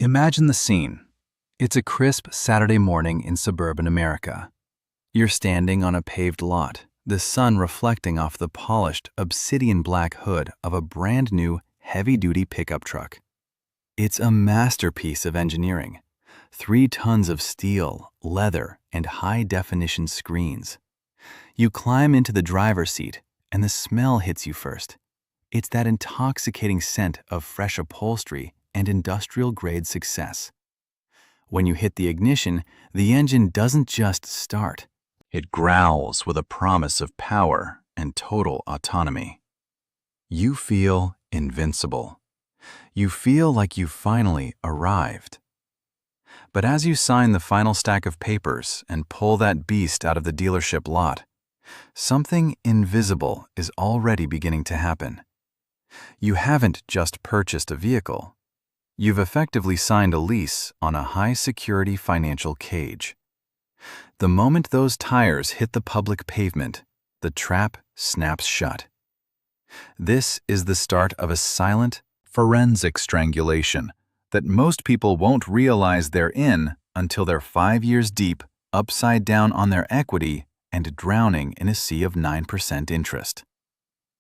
Imagine the scene. It's a crisp Saturday morning in suburban America. You're standing on a paved lot, the sun reflecting off the polished Obsidian-Black hood of a brand-new, heavy-duty pickup truck. It's a masterpiece of engineering. 3 tons of steel, leather, and high-definition screens. You climb into the driver's seat, and the smell hits you first. It's that intoxicating scent of fresh upholstery and industrial-grade success. When you hit the ignition, the engine doesn't just start. It growls with a promise of power and total autonomy. You feel invincible. You feel like you finally arrived. But as you sign the final stack of papers and pull that beast out of the dealership lot, something invisible is already beginning to happen. You haven't just purchased a vehicle. You've effectively signed a lease on a high-security financial cage. The moment those tires hit the public pavement, the trap snaps shut. This is the start of a silent, forensic strangulation that most people won't realize they're in until they're 5 years deep, upside down on their equity, and drowning in a sea of 9% interest.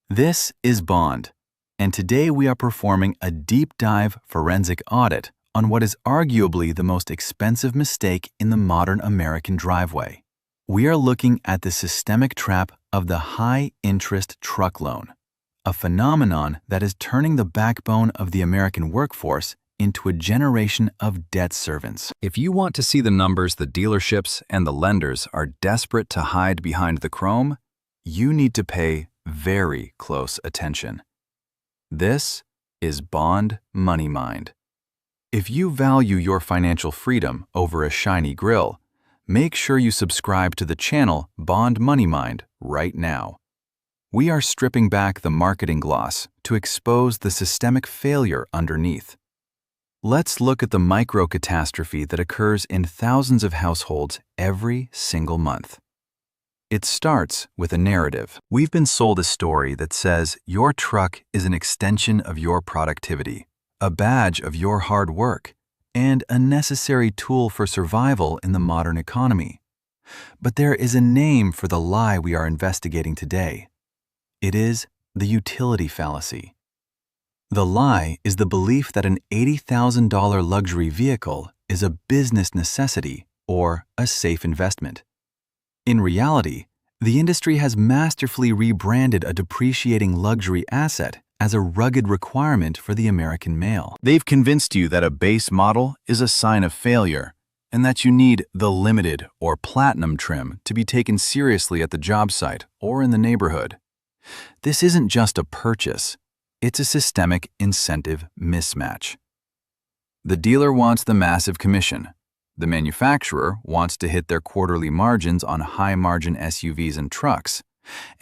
This is Bond, and today we are performing a deep dive forensic audit on what is arguably the most expensive mistake in the modern American driveway. We are looking at the systemic trap of the high-interest truck loan, a phenomenon that is turning the backbone of the American workforce into a generation of debt servants. If you want to see the numbers the dealerships and the lenders are desperate to hide behind the chrome, you need to pay very close attention. This is Bond Money Mind. If you value your financial freedom over a shiny grille, make sure you subscribe to the channel Bond Money Mind right now. We are stripping back the marketing gloss to expose the systemic failure underneath. Let's look at the micro-catastrophe that occurs in thousands of households every single month. It starts with a narrative. We've been sold a story that says your truck is an extension of your productivity, a badge of your hard work, and a necessary tool for survival in the modern economy. But there is a name for the lie we are investigating today. It is the utility fallacy. The lie is the belief that an $80,000 luxury vehicle is a business necessity or a safe investment. In reality, the industry has masterfully rebranded a depreciating luxury asset as a rugged requirement for the American male. They've convinced you that a base model is a sign of failure and that you need the limited or platinum trim to be taken seriously at the job site or in the neighborhood. This isn't just a purchase, it's a systemic incentive mismatch. The dealer wants the massive commission. The manufacturer wants to hit their quarterly margins on high-margin SUVs and trucks,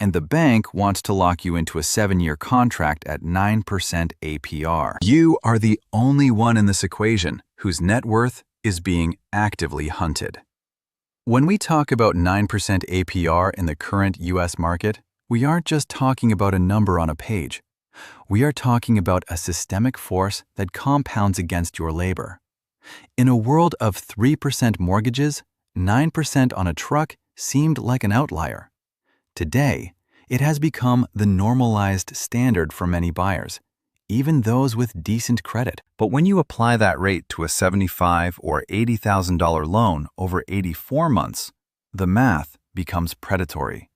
and the bank wants to lock you into a 7-year contract at 9% APR. You are the only one in this equation whose net worth is being actively hunted. When we talk about 9% APR in the current U.S. market, we aren't just talking about a number on a page. We are talking about a systemic force that compounds against your labor. In a world of 3% mortgages, 9% on a truck seemed like an outlier. Today, it has become the normalized standard for many buyers, even those with decent credit. But when you apply that rate to a $75,000 or $80,000 loan over 84 months, the math becomes predatory.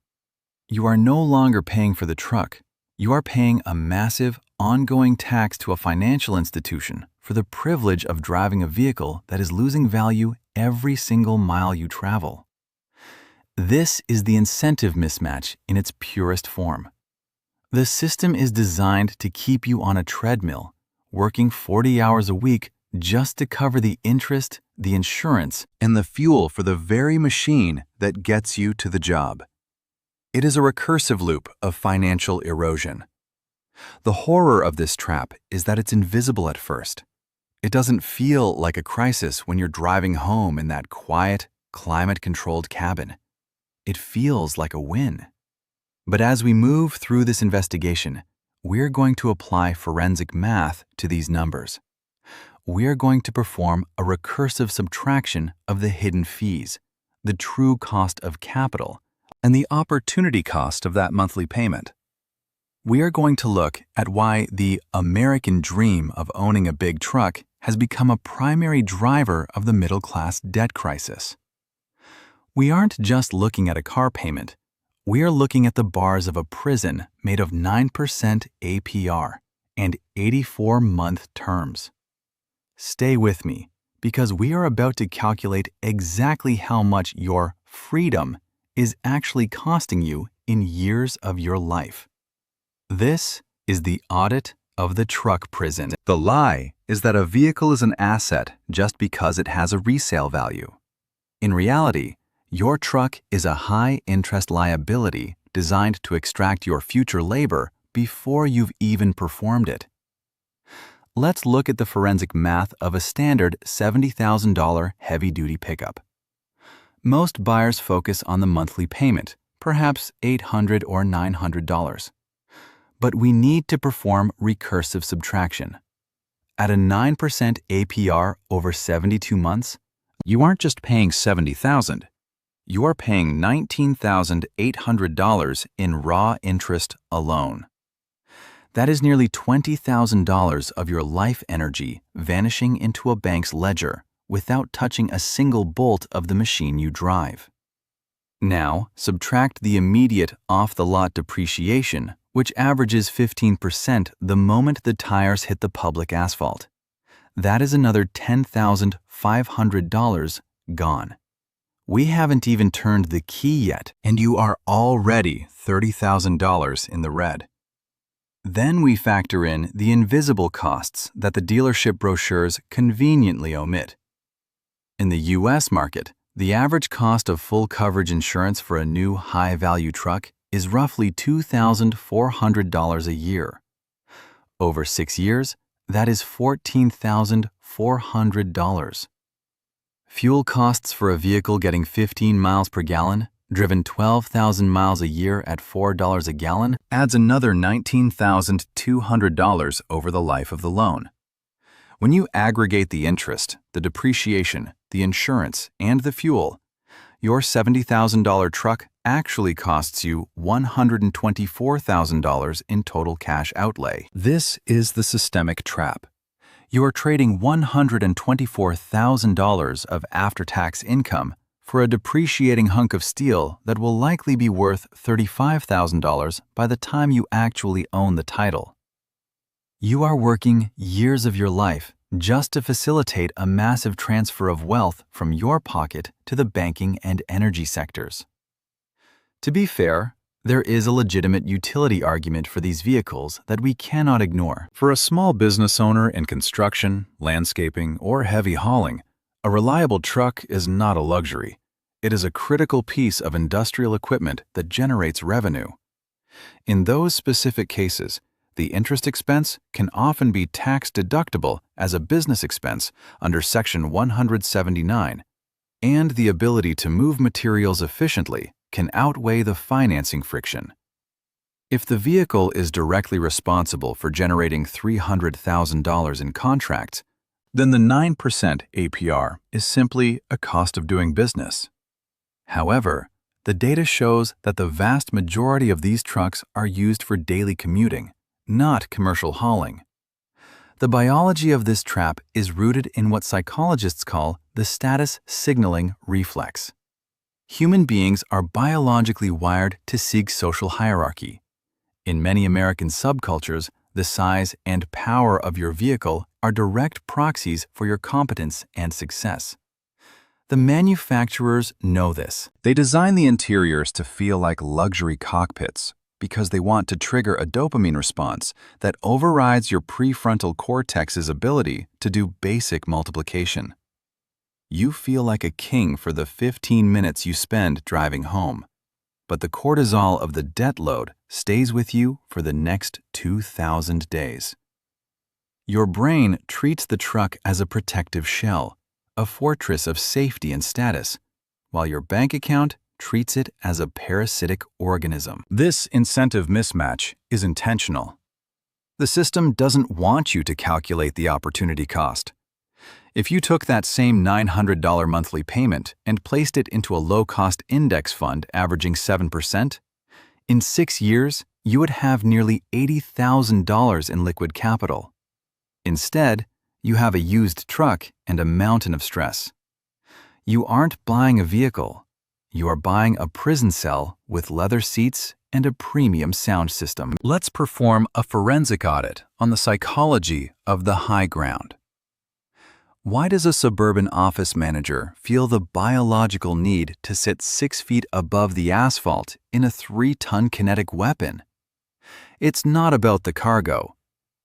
You are no longer paying for the truck. You are paying a massive, ongoing tax to a financial institution for the privilege of driving a vehicle that is losing value every single mile you travel. This is the incentive mismatch in its purest form. The system is designed to keep you on a treadmill, working 40 hours a week just to cover the interest, the insurance, and the fuel for the very machine that gets you to the job. It is a recursive loop of financial erosion. The horror of this trap is that it's invisible at first. It doesn't feel like a crisis when you're driving home in that quiet, climate-controlled cabin. It feels like a win. But as we move through this investigation, we're going to apply forensic math to these numbers. we're going to perform a recursive subtraction of the hidden fees, the true cost of capital, and the opportunity cost of that monthly payment. We are going to look at why the American dream of owning a big truck has become a primary driver of the middle-class debt crisis. We aren't just looking at a car payment. We are looking at the bars of a prison made of 9% APR and 84-month terms. Stay with me, because we are about to calculate exactly how much your freedom is actually costing you in years of your life. This is the audit of the truck prison. The lie is that a vehicle is an asset just because it has a resale value. In reality, your truck is a high-interest liability designed to extract your future labor before you've even performed it. Let's look at the forensic math of a standard $70,000 heavy-duty pickup. Most buyers focus on the monthly payment, perhaps $800 or $900. But we need to perform recursive subtraction. At a 9% APR over 72 months, you aren't just paying $70,000. You are paying $19,800 in raw interest alone. That is nearly $20,000 of your life energy vanishing into a bank's ledger without touching a single bolt of the machine you drive. Now, subtract the immediate off-the-lot depreciation, which averages 15% the moment the tires hit the public asphalt. That is another $10,500 gone. We haven't even turned the key yet, and you are already $30,000 in the red. Then we factor in the invisible costs that the dealership brochures conveniently omit. In the U.S. market, the average cost of full coverage insurance for a new high-value truck is roughly $2,400 a year. Over 6 years, that is $14,400. Fuel costs for a vehicle getting 15 miles per gallon, driven 12,000 miles a year at $4 a gallon, adds another $19,200 over the life of the loan. When you aggregate the interest, the depreciation, the insurance, and the fuel, your $70,000 truck actually costs you $124,000 in total cash outlay. This is the systemic trap. You are trading $124,000 of after-tax income for a depreciating hunk of steel that will likely be worth $35,000 by the time you actually own the title. You are working years of your life just to facilitate a massive transfer of wealth from your pocket to the banking and energy sectors. To be fair, there is a legitimate utility argument for these vehicles that we cannot ignore. For a small business owner in construction, landscaping, or heavy hauling, a reliable truck is not a luxury. It is a critical piece of industrial equipment that generates revenue. In those specific cases, the interest expense can often be tax-deductible as a business expense under Section 179, and the ability to move materials efficiently can outweigh the financing friction. If the vehicle is directly responsible for generating $300,000 in contracts, then the 9% APR is simply a cost of doing business. However, the data shows that the vast majority of these trucks are used for daily commuting, not commercial hauling. The biology of this trap is rooted in what psychologists call the status signaling reflex. Human beings are biologically wired to seek social hierarchy. In many American subcultures, the size and power of your vehicle are direct proxies for your competence and success. The manufacturers know this. They design the interiors to feel like luxury cockpits because they want to trigger a dopamine response that overrides your prefrontal cortex's ability to do basic multiplication. You feel like a king for the 15 minutes you spend driving home, but the cortisol of the debt load stays with you for the next 2,000 days. Your brain treats the truck as a protective shell, a fortress of safety and status, while your bank account treats it as a parasitic organism. This incentive mismatch is intentional. The system doesn't want you to calculate the opportunity cost. If you took that same $900 monthly payment and placed it into a low-cost index fund averaging 7%, in 6 years, you would have nearly $80,000 in liquid capital. Instead, you have a used truck and a mountain of stress. You aren't buying a vehicle. You are buying a prison cell with leather seats and a premium sound system. Let's perform a forensic audit on the psychology of the high ground. Why does a suburban office manager feel the biological need to sit 6 feet above the asphalt in a 3-ton kinetic weapon? It's not about the cargo.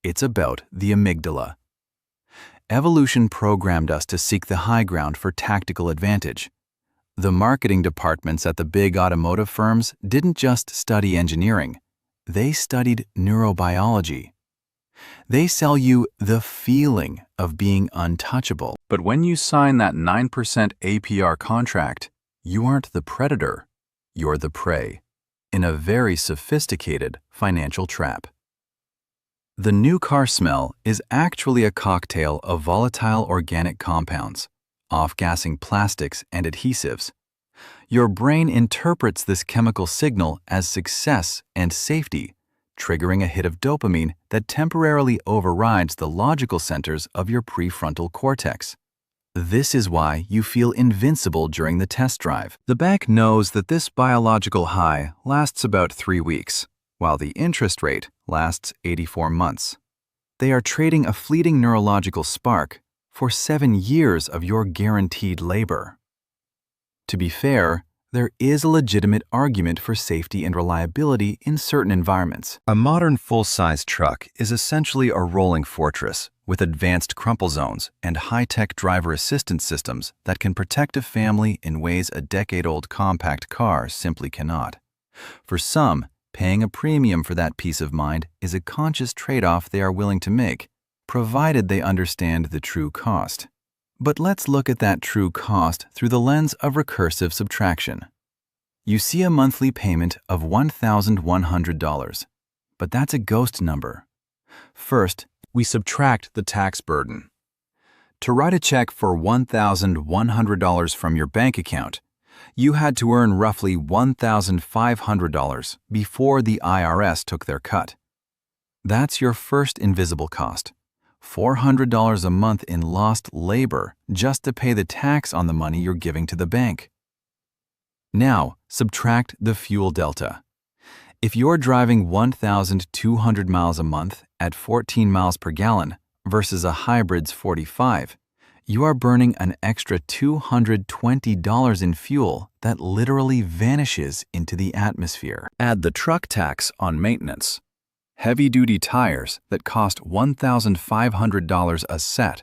It's about the amygdala. Evolution programmed us to seek the high ground for tactical advantage. The marketing departments at the big automotive firms didn't just study engineering. They studied neurobiology. They sell you the feeling of being untouchable. But when you sign that 9% APR contract, you aren't the predator, you're the prey, in a very sophisticated financial trap. The new car smell is actually a cocktail of volatile organic compounds, off-gassing plastics and adhesives. Your brain interprets this chemical signal as success and safety, triggering a hit of dopamine that temporarily overrides the logical centers of your prefrontal cortex. This is why you feel invincible during the test drive. The bank knows that this biological high lasts about 3 weeks, while the interest rate lasts 84 months. They are trading a fleeting neurological spark for 7 years of your guaranteed labor. To be fair, there is a legitimate argument for safety and reliability in certain environments. A modern full-size truck is essentially a rolling fortress with advanced crumple zones and high-tech driver assistance systems that can protect a family in ways a decade-old compact car simply cannot. For some, paying a premium for that peace of mind is a conscious trade-off they are willing to make, provided they understand the true cost. But let's look at that true cost through the lens of recursive subtraction. You see a monthly payment of $1,100, but that's a ghost number. First, we subtract the tax burden. To write a check for $1,100 from your bank account, you had to earn roughly $1,500 before the IRS took their cut. That's your first invisible cost. $400 a month in lost labor just to pay the tax on the money you're giving to the bank. Now, subtract the fuel delta. If you're driving 1,200 miles a month at 14 miles per gallon versus a hybrid's 45, you are burning an extra $220 in fuel that literally vanishes into the atmosphere. Add the truck tax on maintenance. Heavy-duty tires that cost $1,500 a set,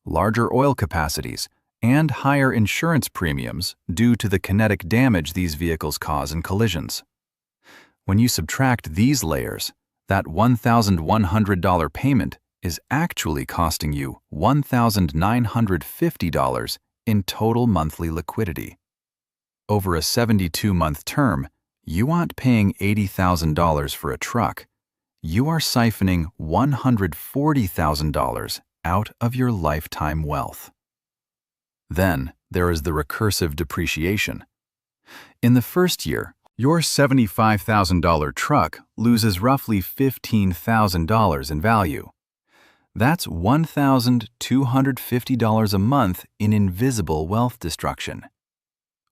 larger oil capacities, and higher insurance premiums due to the kinetic damage these vehicles cause in collisions. When you subtract these layers, that $1,100 payment is actually costing you $1,950 in total monthly liquidity. Over a 72-month term, you aren't paying $80,000 for a truck. You are siphoning $140,000 out of your lifetime wealth. Then there is the recursive depreciation. In the first year, your $75,000 truck loses roughly $15,000 in value. That's $1,250 a month in invisible wealth destruction.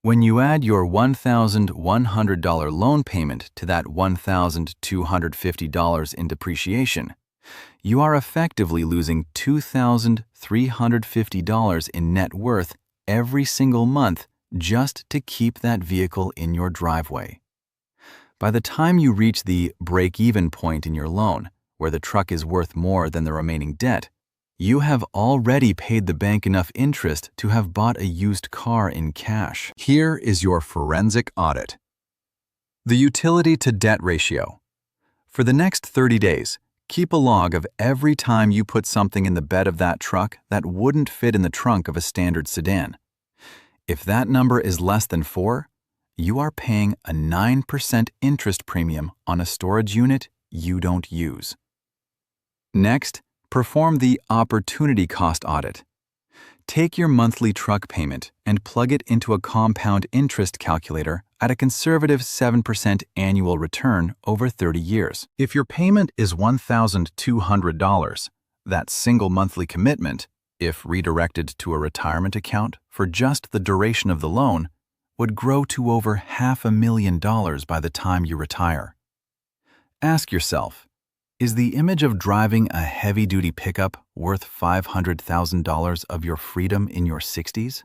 When you add your $1,100 loan payment to that $1,250 in depreciation, you are effectively losing $2,350 in net worth every single month just to keep that vehicle in your driveway. By the time you reach the break-even point in your loan, where the truck is worth more than the remaining debt, you have already paid the bank enough interest to have bought a used car in cash. Here is your forensic audit. The utility-to-debt ratio. For the next 30 days, keep a log of every time you put something in the bed of that truck that wouldn't fit in the trunk of a standard sedan. If that number is less than 4, you are paying a 9% interest premium on a storage unit you don't use. Next, perform the opportunity cost audit. Take your monthly truck payment and plug it into a compound interest calculator at a conservative 7% annual return over 30 years. If your payment is $1,200, that single monthly commitment, if redirected to a retirement account for just the duration of the loan, would grow to over $500,000 by the time you retire. Ask yourself, is the image of driving a heavy-duty pickup worth $500,000 of your freedom in your 60s?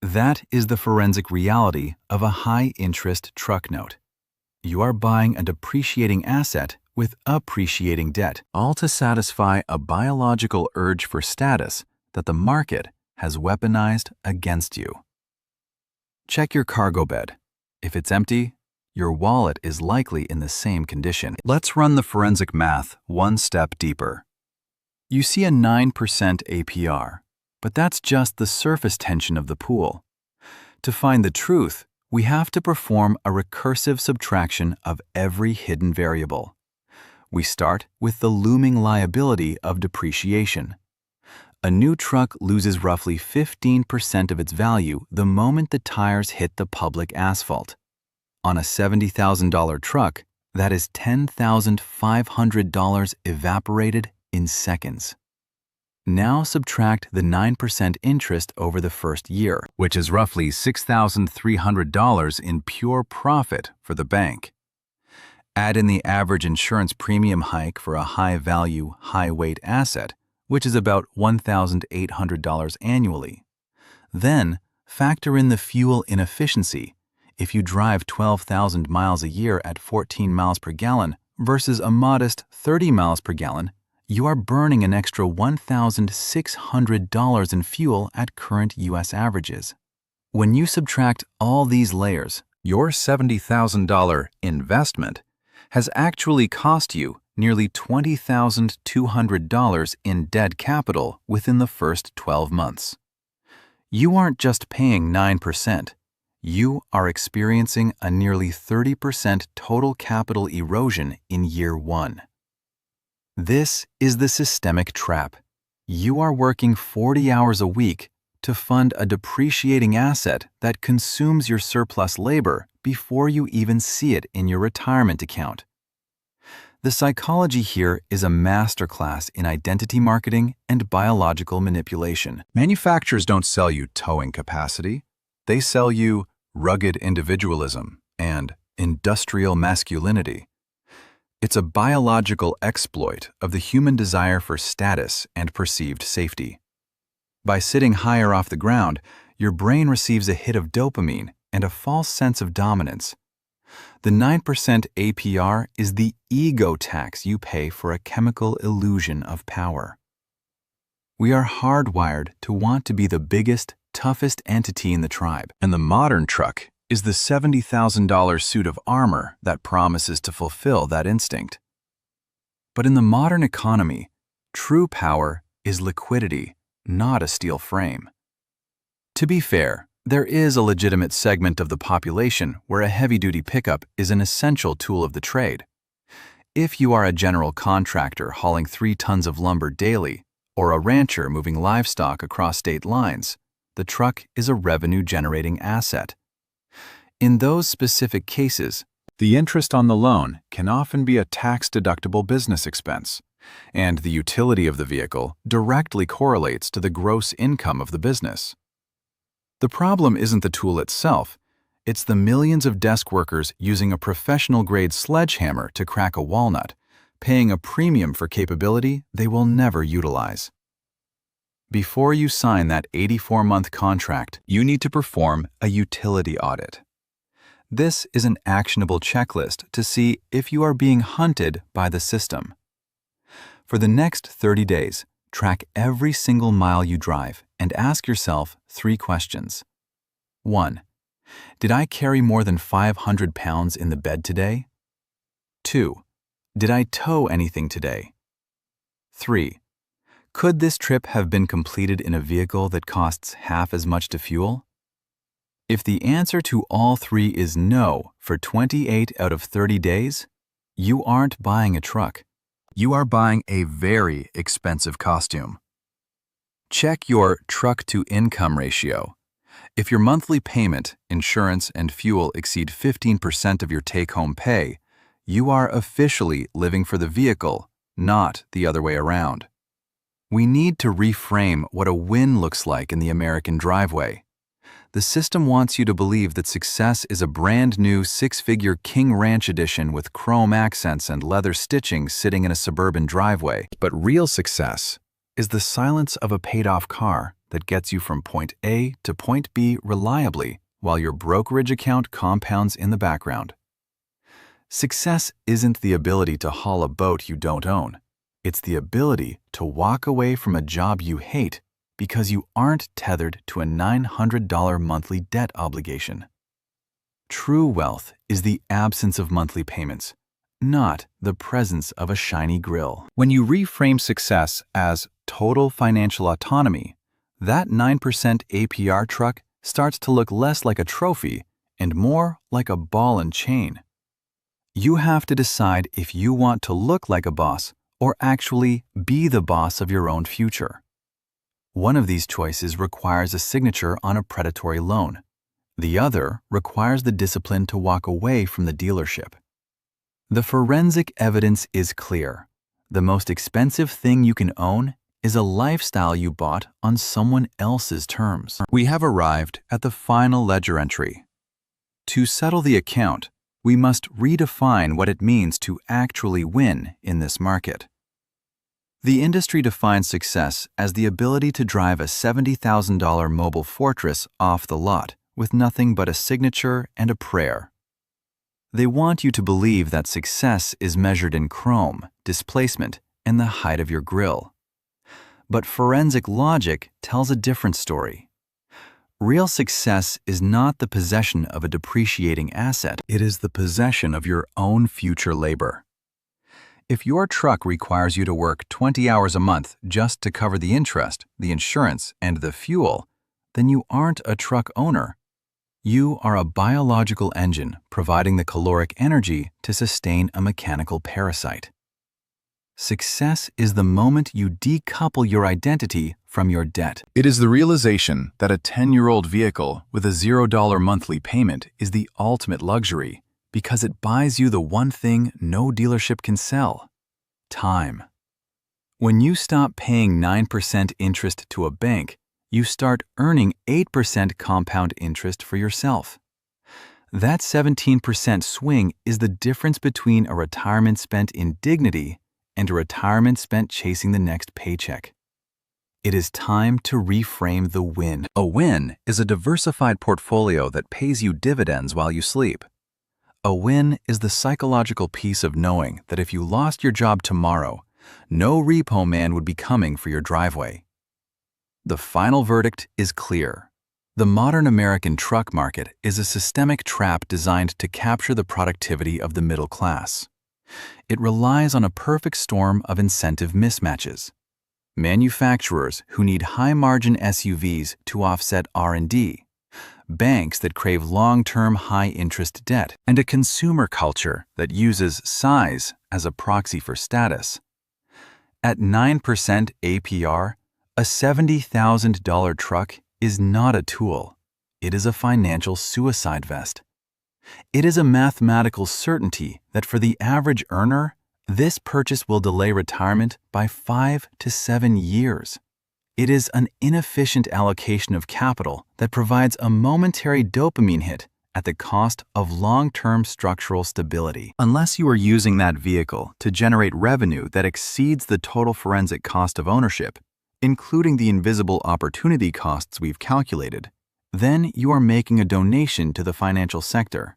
That is the forensic reality of a high-interest truck note. You are buying a depreciating asset with appreciating debt, all to satisfy a biological urge for status that the market has weaponized against you. Check your cargo bed. If it's empty, your wallet is likely in the same condition. Let's run the forensic math one step deeper. You see a 9% APR, but that's just the surface tension of the pool. To find the truth, we have to perform a recursive subtraction of every hidden variable. We start with the looming liability of depreciation. A new truck loses roughly 15% of its value the moment the tires hit the public asphalt. On a $70,000 truck, that is $10,500 evaporated in seconds. Now subtract the 9% interest over the first year, which is roughly $6,300 in pure profit for the bank. Add in the average insurance premium hike for a high-value, high-weight asset, which is about $1,800 annually. Then, factor in the fuel inefficiency. If you drive 12,000 miles a year at 14 miles per gallon versus a modest 30 miles per gallon, you are burning an extra $1,600 in fuel at current U.S. averages. When you subtract all these layers, your $70,000 investment has actually cost you nearly $20,200 in dead capital within the first 12 months. You aren't just paying 9%. You are experiencing a nearly 30% total capital erosion in year one. This is the systemic trap. You are working 40 hours a week to fund a depreciating asset that consumes your surplus labor before you even see it in your retirement account. The psychology here is a masterclass in identity marketing and biological manipulation. Manufacturers don't sell you towing capacity. They sell you rugged individualism and industrial masculinity. It's a biological exploit of the human desire for status and perceived safety. By sitting higher off the ground, your brain receives a hit of dopamine and a false sense of dominance. The 9% APR is the ego tax you pay for a chemical illusion of power. We are hardwired to want to be the biggest, toughest entity in the tribe, and the modern truck is the $70,000 suit of armor that promises to fulfill that instinct. But in the modern economy, true power is liquidity, not a steel frame. To be fair, there is a legitimate segment of the population where a heavy-duty pickup is an essential tool of the trade. If you are a general contractor hauling 3 tons of lumber daily, or a rancher moving livestock across state lines, the truck is a revenue-generating asset. In those specific cases, the interest on the loan can often be a tax-deductible business expense, and the utility of the vehicle directly correlates to the gross income of the business. The problem isn't the tool itself, it's the millions of desk workers using a professional-grade sledgehammer to crack a walnut, paying a premium for capability they will never utilize. Before you sign that 84-month contract, you need to perform a utility audit. This is an actionable checklist to see if you are being hunted by the system. For the next 30 days, track every single mile you drive and ask yourself 3 questions. 1. Did I carry more than 500 pounds in the bed today? 2. Did I tow anything today? 3. Could this trip have been completed in a vehicle that costs half as much to fuel? If the answer to all 3 is no for 28 out of 30 days, you aren't buying a truck. You are buying a very expensive costume. Check your truck-to-income ratio. If your monthly payment, insurance, and fuel exceed 15% of your take-home pay, you are officially living for the vehicle, not the other way around. We need to reframe what a win looks like in the American driveway. The system wants you to believe that success is a brand new six-figure King Ranch edition with chrome accents and leather stitching sitting in a suburban driveway. But real success is the silence of a paid-off car that gets you from point A to point B reliably while your brokerage account compounds in the background. Success isn't the ability to haul a boat you don't own. It's the ability to walk away from a job you hate because you aren't tethered to a $900 monthly debt obligation. True wealth is the absence of monthly payments, not the presence of a shiny grille. When you reframe success as total financial autonomy, that 9% APR truck starts to look less like a trophy and more like a ball and chain. You have to decide if you want to look like a boss or actually be the boss of your own future. One of these choices requires a signature on a predatory loan. The other requires the discipline to walk away from the dealership. The forensic evidence is clear. The most expensive thing you can own is a lifestyle you bought on someone else's terms. We have arrived at the final ledger entry. To settle the account, we must redefine what it means to actually win in this market. The industry defines success as the ability to drive a $70,000 mobile fortress off the lot with nothing but a signature and a prayer. They want you to believe that success is measured in chrome, displacement, and the height of your grille. But forensic logic tells a different story. Real success is not the possession of a depreciating asset. It is the possession of your own future labor. If your truck requires you to work 20 hours a month just to cover the interest, the insurance, and the fuel, then you aren't a truck owner. You are a biological engine providing the caloric energy to sustain a mechanical parasite. Success is the moment you decouple your identity from your debt. It is the realization that a 10-year-old vehicle with a $0 monthly payment is the ultimate luxury because it buys you the one thing no dealership can sell: time. When you stop paying 9% interest to a bank, you start earning 8% compound interest for yourself. That 17% swing is the difference between a retirement spent in dignity and a retirement spent chasing the next paycheck. It is time to reframe the win. A win is a diversified portfolio that pays you dividends while you sleep. A win is the psychological peace of knowing that if you lost your job tomorrow, no repo man would be coming for your driveway. The final verdict is clear. The modern American truck market is a systemic trap designed to capture the productivity of the middle class. It relies on a perfect storm of incentive mismatches. Manufacturers who need high-margin SUVs to offset R&D, banks that crave long-term high-interest debt, and a consumer culture that uses size as a proxy for status. At 9% APR, a $70,000 truck is not a tool. It is a financial suicide vest. It is a mathematical certainty that for the average earner, this purchase will delay retirement by 5 to 7 years. It is an inefficient allocation of capital that provides a momentary dopamine hit at the cost of long-term structural stability. Unless you are using that vehicle to generate revenue that exceeds the total forensic cost of ownership, including the invisible opportunity costs we've calculated, then you are making a donation to the financial sector.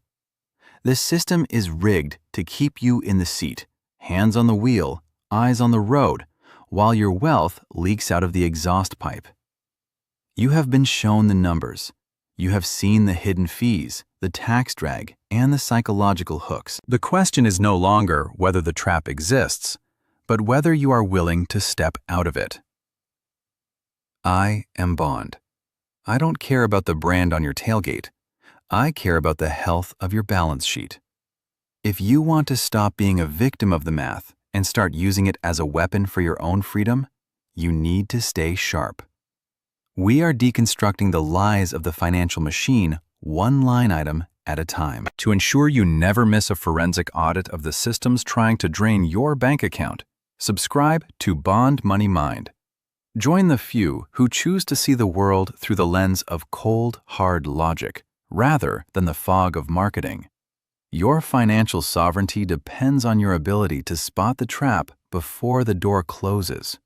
This system is rigged to keep you in the seat, hands on the wheel, eyes on the road, while your wealth leaks out of the exhaust pipe. You have been shown the numbers. You have seen the hidden fees, the tax drag, and the psychological hooks. The question is no longer whether the trap exists, but whether you are willing to step out of it. I am Bond. I don't care about the brand on your tailgate. I care about the health of your balance sheet. If you want to stop being a victim of the math and start using it as a weapon for your own freedom, you need to stay sharp. We are deconstructing the lies of the financial machine, one line item at a time. To ensure you never miss a forensic audit of the systems trying to drain your bank account, subscribe to Bond Money Mind. Join the few who choose to see the world through the lens of cold, hard logic, rather than the fog of marketing. Your financial sovereignty depends on your ability to spot the trap before the door closes.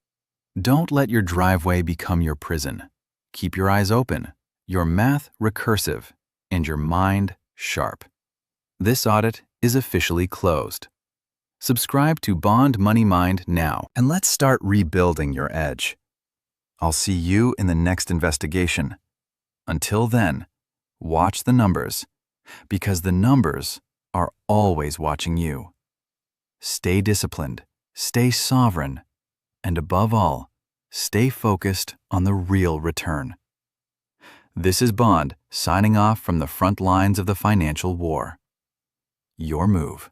Don't let your driveway become your prison. Keep your eyes open, your math recursive, and your mind sharp. This audit is officially closed. Subscribe to Bond Money Mind now, and let's start rebuilding your edge. I'll see you in the next investigation. Until then, watch the numbers, because the numbers are always watching you. Stay disciplined, stay sovereign, and above all, stay focused on the real return. This is Bond, signing off from the front lines of the financial war. Your move.